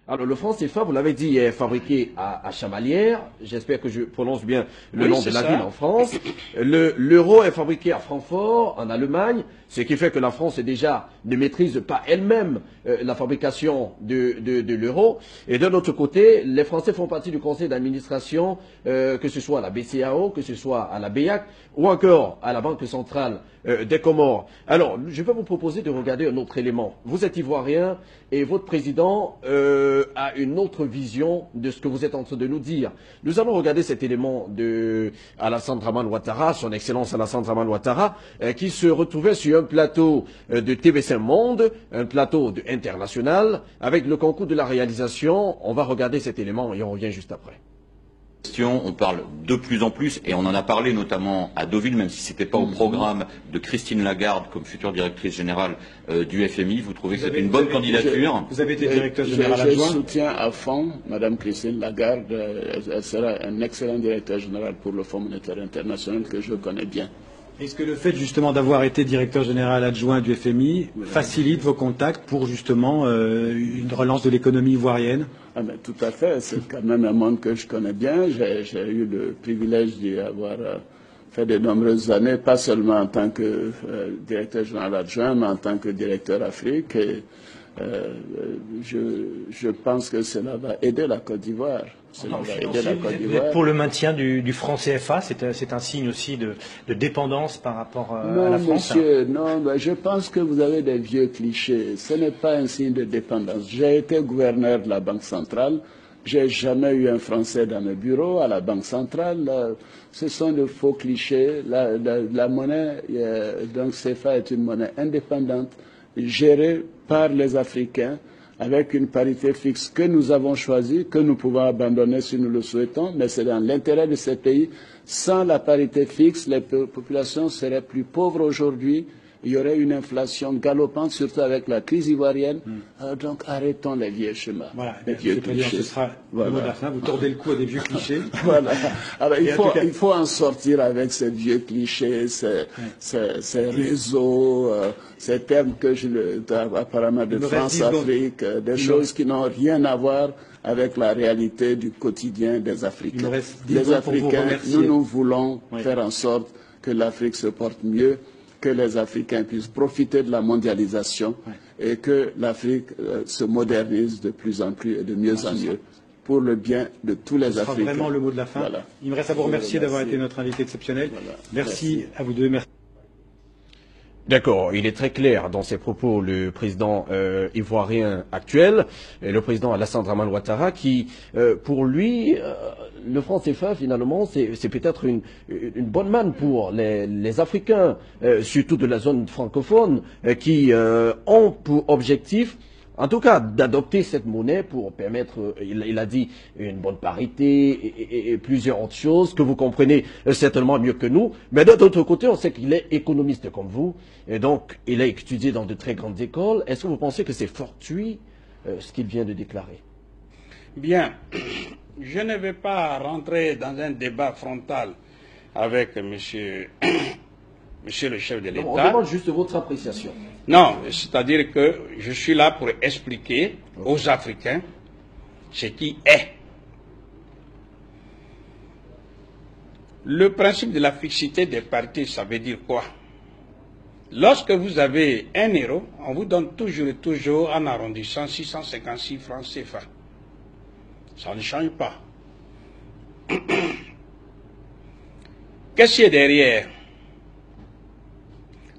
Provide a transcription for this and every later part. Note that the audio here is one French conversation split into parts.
Alors, le franc CFA, vous l'avez dit, est fabriqué à Chamalières. J'espère que je prononce bien le Oui, nom c'est de la ça. ville en France. L'euro est fabriqué à Francfort, en Allemagne, ce qui fait que la France déjà ne maîtrise pas elle-même la fabrication de l'euro. Et de l'autre côté, les Français font partie du conseil d'administration, que ce soit à la BCAO, que ce soit à la BEAC, ou encore à la Banque centrale des Comores. Alors, je vais vous proposer de regarder un autre élément. Vous êtes ivoirien et votre président a une autre vision de ce que vous êtes en train de nous dire. Nous allons regarder cet élément de Alassane Dramane Ouattara, son excellence Alassane Dramane Ouattara, qui se retrouvait sur un plateau de TV5 Monde, un plateau international, avec le concours de la réalisation. On va regarder cet élément et on revient juste après. On parle de plus en plus, et on en a parlé notamment à Deauville, même si ce n'était pas au programme de Christine Lagarde comme future directrice générale du FMI. Vous trouvez que c'était une bonne candidature? Vous avez été directeur général adjoint. Je soutiens à fond Mme Christine Lagarde. Elle sera un excellent directeur général pour le Fonds monétaire international que je connais bien. Est-ce que le fait justement d'avoir été directeur général adjoint du FMI facilite vos contacts pour justement une relance de l'économie ivoirienne? Ah ben, tout à fait, c'est quand même un monde que je connais bien. J'ai eu le privilège d'y avoir fait de nombreuses années, pas seulement en tant que directeur général adjoint, mais en tant que directeur Afrique. Et, je pense que cela va aider la Côte d'Ivoire. Pour le maintien du franc CFA, c'est un signe aussi de dépendance par rapport à la France. Monsieur, non, ben, je pense que vous avez des vieux clichés. Ce n'est pas un signe de dépendance. J'ai été gouverneur de la Banque centrale. J'ai jamais eu un Français dans mes bureaux à la Banque centrale. Ce sont de faux clichés. La monnaie, donc CFA est une monnaie indépendante, gérée par les Africains, avec une parité fixe que nous avons choisie, que nous pouvons abandonner si nous le souhaitons, mais c'est dans l'intérêt de ces pays. Sans la parité fixe, les populations seraient plus pauvres aujourd'hui. Il y aurait une inflation galopante, surtout avec la crise ivoirienne. Donc arrêtons les vieux schémas. Voilà, les vieux clichés. Ce sera le mot de la fin. Vous tordez le cou à des vieux clichés. Voilà. Alors, il faut en sortir avec ces vieux clichés, ces réseaux, ces termes que apparemment de France-Afrique, des choses qui n'ont rien à voir avec la réalité du quotidien des Africains. Les Africains, nous voulons faire en sorte que l'Afrique se porte mieux, que les Africains puissent profiter de la mondialisation et que l'Afrique se modernise de plus en plus et de mieux en mieux pour le bien de tous les Africains. Ce sera vraiment le mot de la fin. Voilà. Il me reste à vous remercier d'avoir été notre invité exceptionnel. Voilà. Merci à vous deux. Merci. D'accord, il est très clair dans ses propos, le président ivoirien actuel, le président Alassane Dramane Ouattara, qui, pour lui, le franc CFA, finalement, c'est peut-être une bonne manne pour les Africains, surtout de la zone francophone, qui ont pour objectif, en tout cas, d'adopter cette monnaie pour permettre, il a dit, une bonne parité et plusieurs autres choses que vous comprenez certainement mieux que nous. Mais d'un autre côté, on sait qu'il est économiste comme vous, et donc il a étudié dans de très grandes écoles. Est-ce que vous pensez que c'est fortuit ce qu'il vient de déclarer? Bien, je ne vais pas rentrer dans un débat frontal avec monsieur le chef de l'État. On demande juste votre appréciation. Non, c'est-à-dire que je suis là pour expliquer aux Africains ce qui est. Le principe de la fixité des partis, ça veut dire quoi? Lorsque vous avez 1 euro, on vous donne toujours en arrondissant 656 francs CFA. Ça ne change pas. Qu'est-ce qu'il y a derrière?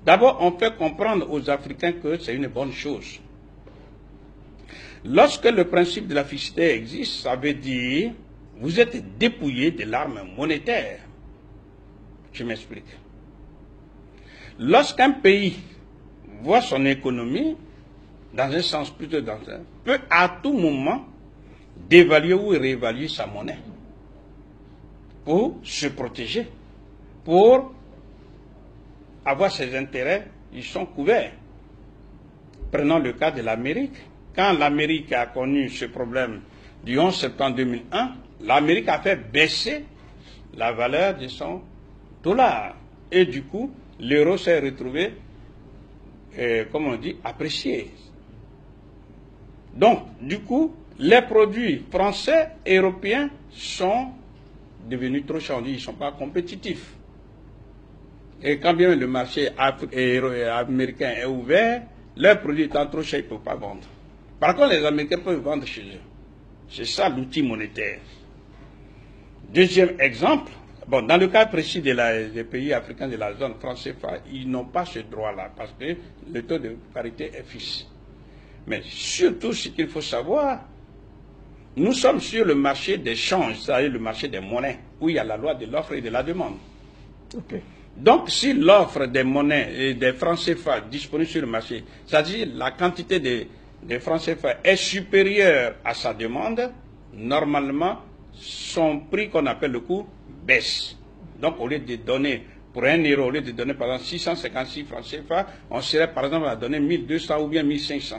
D'abord, on fait comprendre aux Africains que c'est une bonne chose. Lorsque le principe de la fixité existe, ça veut dire que vous êtes dépouillé de l'arme monétaire. Je m'explique. Lorsqu'un pays voit son économie, dans un sens plutôt dans un, peut à tout moment dévaluer ou réévaluer sa monnaie pour se protéger, pour avoir ses intérêts, ils sont couverts. Prenons le cas de l'Amérique. Quand l'Amérique a connu ce problème du 11 septembre 2001, l'Amérique a fait baisser la valeur de son dollar. Et du coup, l'euro s'est retrouvé, comme on dit, apprécié. Donc, du coup, les produits français et européens sont devenus trop chers. On dit qu'ils ne sont pas compétitifs. Et quand bien le marché américain est ouvert, leurs produits étant trop chers, ils ne peuvent pas vendre. Par contre, les Américains peuvent vendre chez eux. C'est ça l'outil monétaire. Deuxième exemple, bon, dans le cas précis des pays africains de la zone franc CFA, ils n'ont pas ce droit-là parce que le taux de parité est fixe. Mais surtout, ce qu'il faut savoir, nous sommes sur le marché des changes, c'est-à-dire le marché des monnaies, où il y a la loi de l'offre et de la demande. Okay. Donc, si l'offre des monnaies et des francs CFA disponibles sur le marché, c'est-à-dire la quantité des francs CFA est supérieure à sa demande, normalement, son prix qu'on appelle le coût baisse. Donc, au lieu de donner pour 1 euro, au lieu de donner par exemple 656 francs CFA, on serait par exemple à donner 1200 ou bien 1500.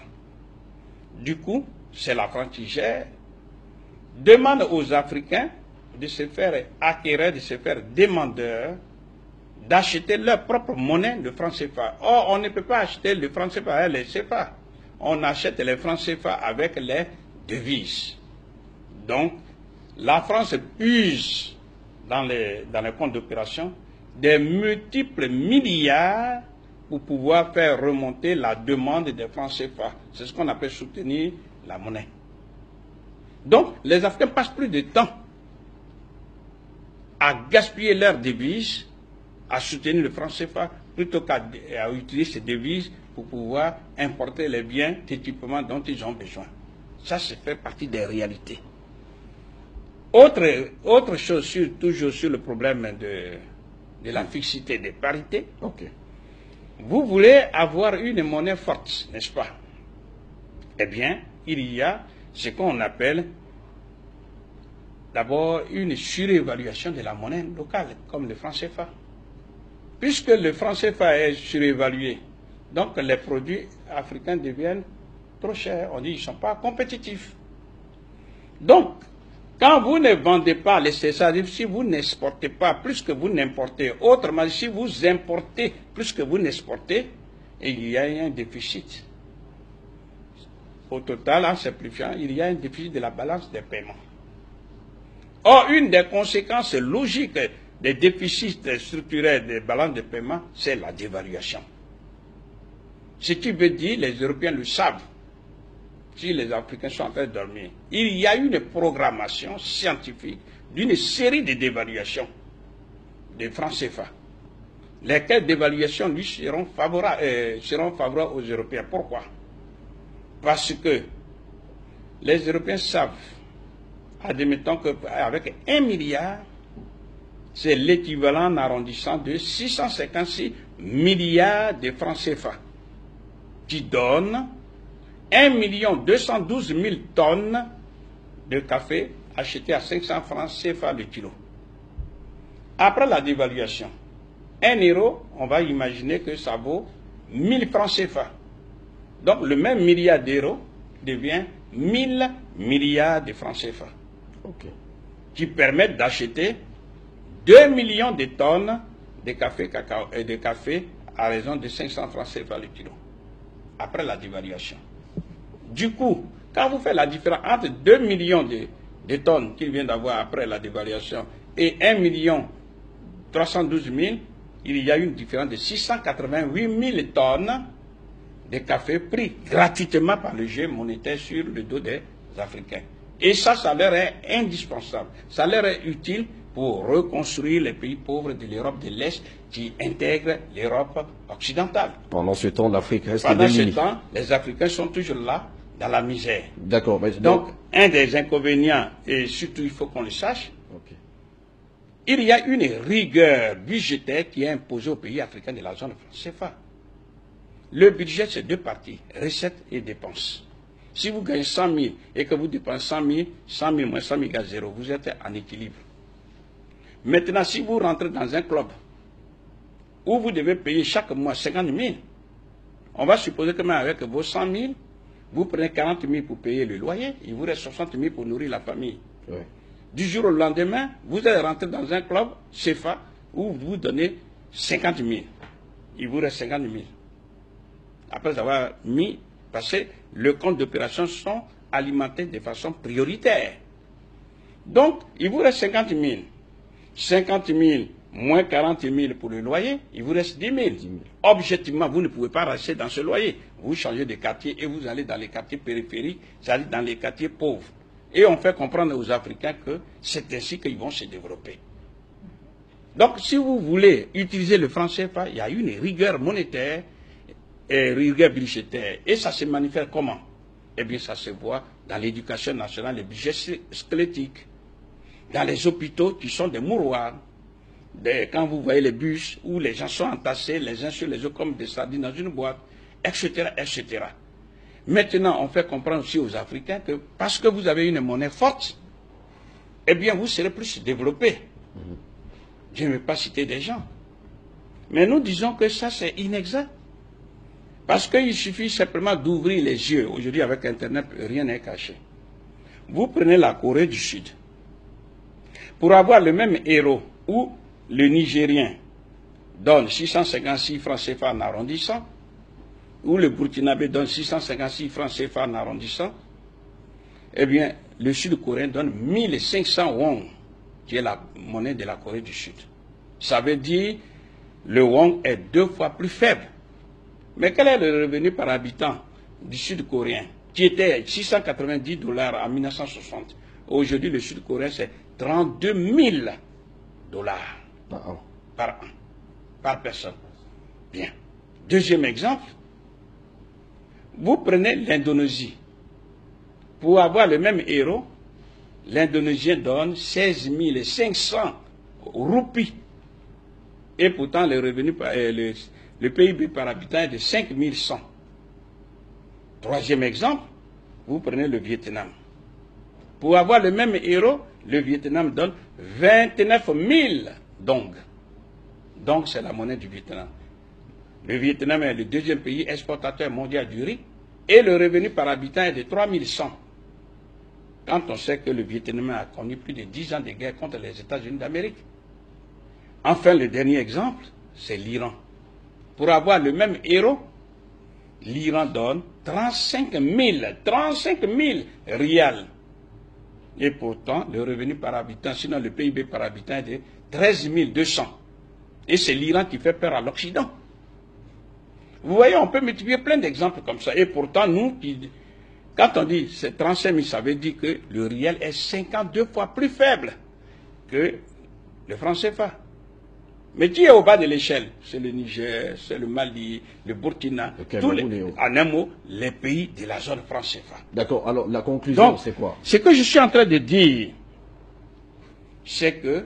Du coup, c'est la France qui gère. Demande aux Africains de se faire acquérir, de se faire demandeurs, d'acheter leur propre monnaie de francs CFA. Or, on ne peut pas acheter le franc CFA avec les CFA. On achète les francs CFA avec les devises. Donc, la France use dans les comptes d'opération des multiples milliards pour pouvoir faire remonter la demande des francs CFA. C'est ce qu'on appelle soutenir la monnaie. Donc, les Africains passent plus de temps à gaspiller leurs devises, à soutenir le franc CFA, plutôt qu'à utiliser ces devises pour pouvoir importer les biens d'équipement dont ils ont besoin. Ça fait partie des réalités. Autre chose, toujours sur le problème de la fixité des parités. Okay. Vous voulez avoir une monnaie forte, n'est-ce pas? Eh bien, il y a ce qu'on appelle d'abord une surévaluation de la monnaie locale, comme le franc CFA. Puisque le franc CFA est surévalué, donc les produits africains deviennent trop chers. On dit qu'ils ne sont pas compétitifs. Donc, quand vous ne vendez pas les CFA, si vous n'exportez pas plus que vous n'importez, autrement, si vous importez plus que vous n'exportez, il y a un déficit. Au total, en simplifiant, il y a un déficit de la balance des paiements. Or, une des conséquences logiques des déficits structurels des balances de paiement, c'est la dévaluation. Ce qui veut dire, les Européens le savent, si les Africains sont en train de dormir, il y a une programmation scientifique d'une série de dévaluations des francs CFA. Lesquelles dévaluations, lui, seront favorables aux Européens. Pourquoi? Parce que les Européens savent, admettons qu'avec 1 milliard, c'est l'équivalent en arrondissant de 656 milliards de francs CFA, qui donne 1 212 000 tonnes de café acheté à 500 francs CFA le kilo. Après la dévaluation, 1 euro, on va imaginer que ça vaut 1000 francs CFA. Donc le même milliard d'euros devient 1000 milliards de francs CFA. Okay. Qui permettent d'acheter 2 millions de tonnes de café, cacao et de café à raison de 500 francs CFA le kilo. Après la dévaluation. Du coup, quand vous faites la différence entre 2 millions de tonnes qu'il vient d'avoir après la dévaluation et 1 312 000, il y a une différence de 688 000 tonnes de café pris gratuitement par le jeu monétaire sur le dos des Africains. Et ça leur est indispensable. Ça leur est utile pour reconstruire les pays pauvres de l'Europe de l'Est qui intègrent l'Europe occidentale. Pendant ce temps, l'Afrique reste démunie. Pendant ce temps, les Africains sont toujours là, dans la misère. D'accord. Donc, un des inconvénients, et surtout il faut qu'on le sache, okay, il y a une rigueur budgétaire qui est imposée aux pays africains de la zone CFA. Le budget, c'est 2 parties, recettes et dépenses. Si vous gagnez 100 000 et que vous dépensez 100 000 moins 100 000 égale 0, vous êtes en équilibre. Maintenant, si vous rentrez dans un club où vous devez payer chaque mois 50 000, on va supposer que même avec vos 100 000, vous prenez 40 000 pour payer le loyer, il vous reste 60 000 pour nourrir la famille. Oui. Du jour au lendemain, vous êtes rentré dans un club CFA où vous donnez 50 000. Il vous reste 50 000. Après avoir mis, parce que le compte d'opération sont alimenter de façon prioritaire. Donc, il vous reste 50 000. 50 000 moins 40 000 pour le loyer, il vous reste 10 000. Objectivement, vous ne pouvez pas rester dans ce loyer. Vous changez de quartier et vous allez dans les quartiers périphériques, c'est-à-dire dans les quartiers pauvres. Et on fait comprendre aux Africains que c'est ainsi qu'ils vont se développer. Donc, si vous voulez utiliser le franc CFA, il y a une rigueur monétaire et rigueur budgétaire. Et ça se manifeste comment? Eh bien, ça se voit dans l'éducation nationale, les budgets squelettiques, dans les hôpitaux qui sont des mouroirs. Quand vous voyez les bus où les gens sont entassés les uns sur les autres comme des sardines dans une boîte, etc., etc. Maintenant, on fait comprendre aussi aux Africains que parce que vous avez une monnaie forte, eh bien, vous serez plus développés. Je ne vais pas citer des gens. Mais nous disons que ça, c'est inexact. Parce qu'il suffit simplement d'ouvrir les yeux. Aujourd'hui, avec Internet, rien n'est caché. Vous prenez la Corée du Sud. Pour avoir le même héros où le Nigérien donne 656 francs CFA en arrondissant, ou le Burkinabé donne 656 francs CFA en arrondissant, eh bien, le Sud-Coréen donne 1500 won, qui est la monnaie de la Corée du Sud. Ça veut dire le won est 2 fois plus faible. Mais quel est le revenu par habitant du Sud-Coréen, qui était 690 $ en 1960? Aujourd'hui, le Sud-Coréen, c'est 32 000 $ par an, par personne. Bien. Deuxième exemple, vous prenez l'Indonésie. Pour avoir le même héros, l'Indonésien donne 16 500 roupies. Et pourtant, le revenu, le PIB par habitant est de 5 100. Troisième exemple, vous prenez le Vietnam. Pour avoir le même héros, le Vietnam donne 29 000 dong. Donc, c'est la monnaie du Vietnam. Le Vietnam est le deuxième pays exportateur mondial du riz et le revenu par habitant est de 3 100. Quand on sait que le Vietnam a connu plus de 10 ans de guerre contre les États-Unis d'Amérique. Enfin, le dernier exemple, c'est l'Iran. Pour avoir le même héros, l'Iran donne 35 000 rials. Et pourtant, le revenu par habitant, sinon le PIB par habitant est de 13 200. Et c'est l'Iran qui fait peur à l'Occident. Vous voyez, on peut multiplier plein d'exemples comme ça. Et pourtant, nous, quand on dit c'est 35 000, ça veut dire que le riel est 52 fois plus faible que le franc CFA. Mais qui est au bas de l'échelle? C'est le Niger, c'est le Mali, le Burkina, en un mot, les pays de la zone franc CFA. D'accord, alors la conclusion, c'est quoi? Ce que je suis en train de dire, c'est que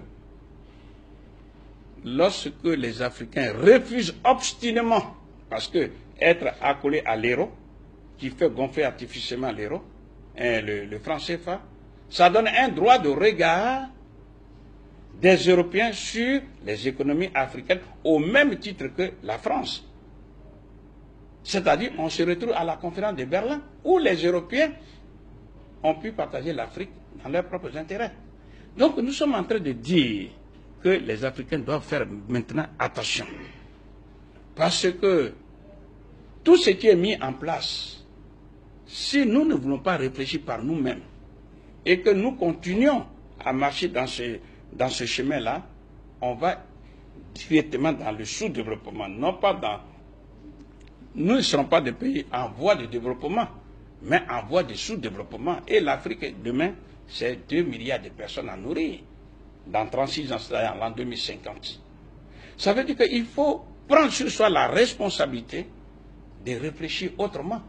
lorsque les Africains refusent obstinément, parce que être accolé à l'euro, qui fait gonfler artificiellement l'euro, le franc CFA, ça donne un droit de regard des Européens sur les économies africaines au même titre que la France. C'est-à-dire, on se retrouve à la conférence de Berlin où les Européens ont pu partager l'Afrique dans leurs propres intérêts. Donc, nous sommes en train de dire que les Africains doivent faire maintenant attention. Parce que tout ce qui est mis en place, si nous ne voulons pas réfléchir par nous-mêmes et que nous continuons à marcher dans ce chemin-là, on va directement dans le sous-développement, non pas dans... Nous ne serons pas des pays en voie de développement, mais en voie de sous-développement. Et l'Afrique, demain, c'est 2 milliards de personnes à nourrir. Dans 36 ans, c'est-à-dire en l'an 2050. Ça veut dire qu'il faut prendre sur soi la responsabilité de réfléchir autrement.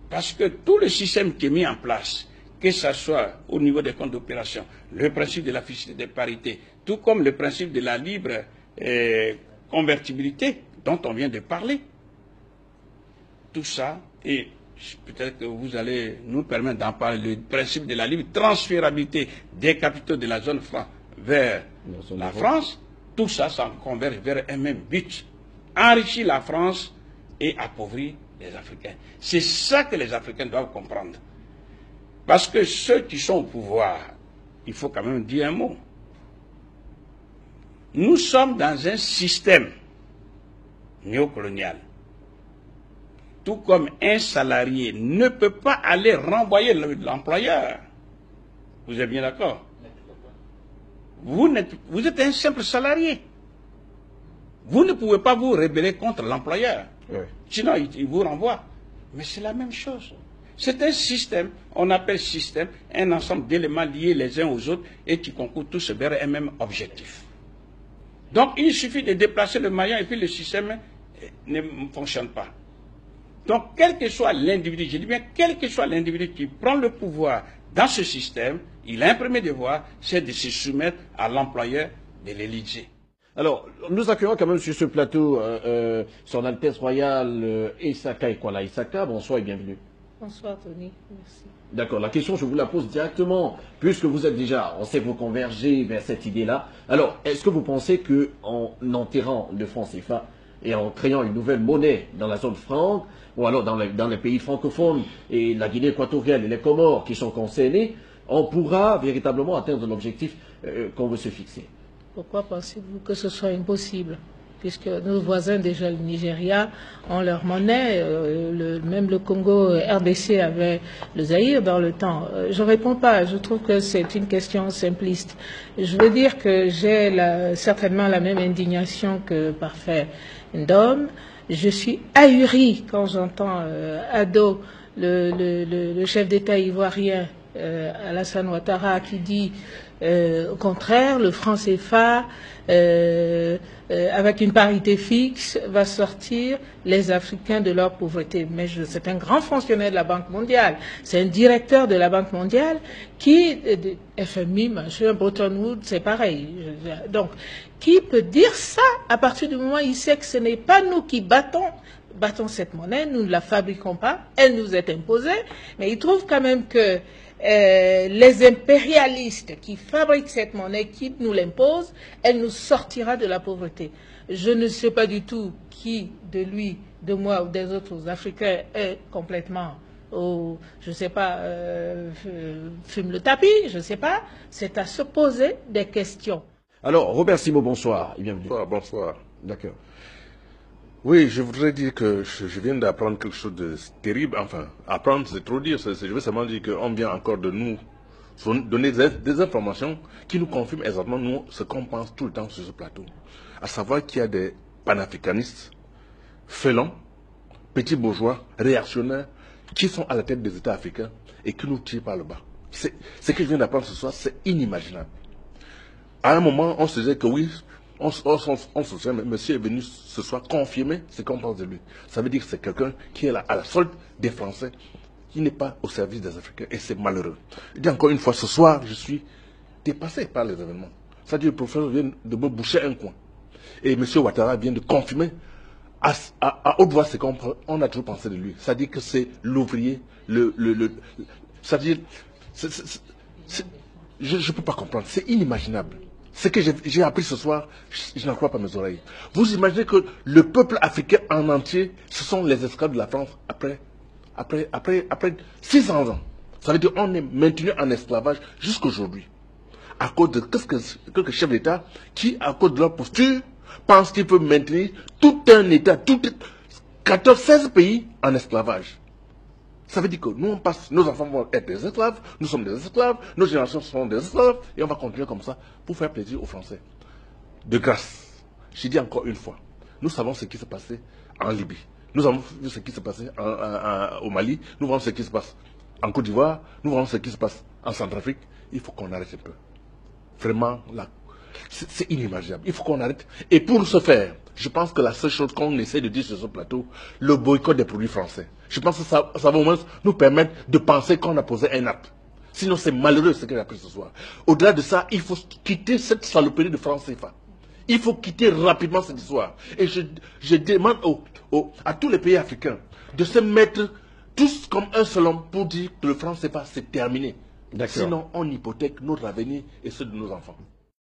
Parce que tout le système qui est mis en place, que ce soit au niveau des comptes d'opération, le principe de la fiscalité des parités, tout comme le principe de la libre convertibilité dont on vient de parler, tout ça, et peut-être que vous allez nous permettre d'en parler, le principe de la libre transférabilité des capitaux de la zone franc vers la France, tout ça, ça converge vers un même but, enrichir la France et appauvrir les Africains. C'est ça que les Africains doivent comprendre. Parce que ceux qui sont au pouvoir, il faut quand même dire un mot. Nous sommes dans un système néocolonial tout comme un salarié ne peut pas aller renvoyer l'employeur. Vous êtes bien d'accord? Vous êtes un simple salarié. Vous ne pouvez pas vous rebeller contre l'employeur. Oui. Sinon, il vous renvoie. Mais c'est la même chose. C'est un système, on appelle système, un ensemble d'éléments liés les uns aux autres et qui concourent tous vers un même objectif. Donc, il suffit de déplacer le maillon et puis le système ne fonctionne pas. Donc, quel que soit l'individu, je dis bien quel que soit l'individu qui prend le pouvoir dans ce système, il a un premier devoir, c'est de se soumettre à l'employeur de l'Élysée. Alors, nous accueillons quand même sur ce plateau Son Altesse Royale Isaka Ekwala Isaka. Bonsoir et bienvenue. Bonsoir Tony, merci. D'accord, la question je vous la pose directement, puisque vous êtes déjà, on sait que vous convergez vers cette idée-là. Alors, est-ce que vous pensez qu'en enterrant le franc CFA et en créant une nouvelle monnaie dans la zone franc, ou alors dans les pays francophones et la Guinée équatoriale et les Comores qui sont concernés, on pourra véritablement atteindre l'objectif qu'on veut se fixer? Pourquoi pensez-vous que ce soit impossible? Puisque nos voisins, déjà le Nigeria, ont leur monnaie, même le Congo, RDC avait le Zaïre dans le temps. Je ne réponds pas, je trouve que c'est une question simpliste. Je veux dire que j'ai certainement la même indignation que Parfait Ndom. Je suis ahurie quand j'entends Ado, le chef d'État ivoirien, Alassane Ouattara, qui dit au contraire, le franc CFA, avec une parité fixe, va sortir les Africains de leur pauvreté. Mais c'est un grand fonctionnaire de la Banque mondiale, c'est un directeur de la Banque mondiale qui, FMI, machin, Bretton Woods, c'est pareil. Donc, qui peut dire ça à partir du moment où il sait que ce n'est pas nous qui battons cette monnaie, nous ne la fabriquons pas, elle nous est imposée, mais il trouve quand même que les impérialistes qui fabriquent cette monnaie, qui nous l'imposent, elle nous sortira de la pauvreté. Je ne sais pas du tout qui, de lui, de moi ou des autres Africains, est complètement, je ne sais pas, fume le tapis, je ne sais pas. C'est à se poser des questions. Alors, Robert Simo, bonsoir et bienvenue. Bonsoir. D'accord. Oui, je voudrais dire que je viens d'apprendre quelque chose de terrible. Enfin, apprendre, c'est trop dire. Je veux seulement dire qu'on vient encore de nous donner des informations qui nous confirment exactement nous, ce qu'on pense tout le temps sur ce plateau. À savoir qu'il y a des panafricanistes, félons, petits bourgeois, réactionnaires, qui sont à la tête des États africains et qui nous tirent par le bas. Ce que je viens d'apprendre ce soir, c'est inimaginable. À un moment, on se disait que oui, on se souvient, mais monsieur est venu ce soir confirmer ce qu'on pense de lui. Ça veut dire que c'est quelqu'un qui est là à la solde des Français, qui n'est pas au service des Africains, et c'est malheureux. Je dis encore une fois, ce soir, je suis dépassé par les événements. C'est-à-dire que le professeur vient de me boucher un coin. Et monsieur Ouattara vient de confirmer à haute voix ce qu'on a toujours pensé de lui. C'est-à-dire que c'est l'ouvrier, c'est-à-dire, je ne peux pas comprendre, c'est inimaginable. Ce que j'ai appris ce soir, je n'en crois pas mes oreilles. Vous imaginez que le peuple africain en entier, ce sont les esclaves de la France après 600 ans. Ça veut dire qu'on est maintenu en esclavage jusqu'aujourd'hui. À cause de quelques chefs d'État qui, à cause de leur posture, pensent qu'ils peuvent maintenir tout un État, 16 pays en esclavage. Ça veut dire que nous, nos enfants vont être des esclaves, nous sommes des esclaves, nos générations seront des esclaves, et on va continuer comme ça pour faire plaisir aux Français. De grâce, je dis encore une fois, nous savons ce qui s'est passé en Libye, nous avons vu ce qui s'est passé au Mali, nous voyons ce qui se passe en Côte d'Ivoire, nous voyons ce qui se passe en Centrafrique. Il faut qu'on arrête un peu. Vraiment, c'est inimaginable. Il faut qu'on arrête. Et pour ce faire, je pense que la seule chose qu'on essaie de dire sur ce plateau, le boycott des produits français. Je pense que ça va au moins nous permettre de penser qu'on a posé un acte. Sinon, c'est malheureux ce que j'ai appris ce soir. Au-delà de ça, il faut quitter cette saloperie de franc CFA. Il faut quitter rapidement cette histoire. Et je demande à tous les pays africains de se mettre tous comme un seul homme pour dire que le franc CFA, c'est terminé. Sinon, on hypothèque notre avenir et ceux de nos enfants.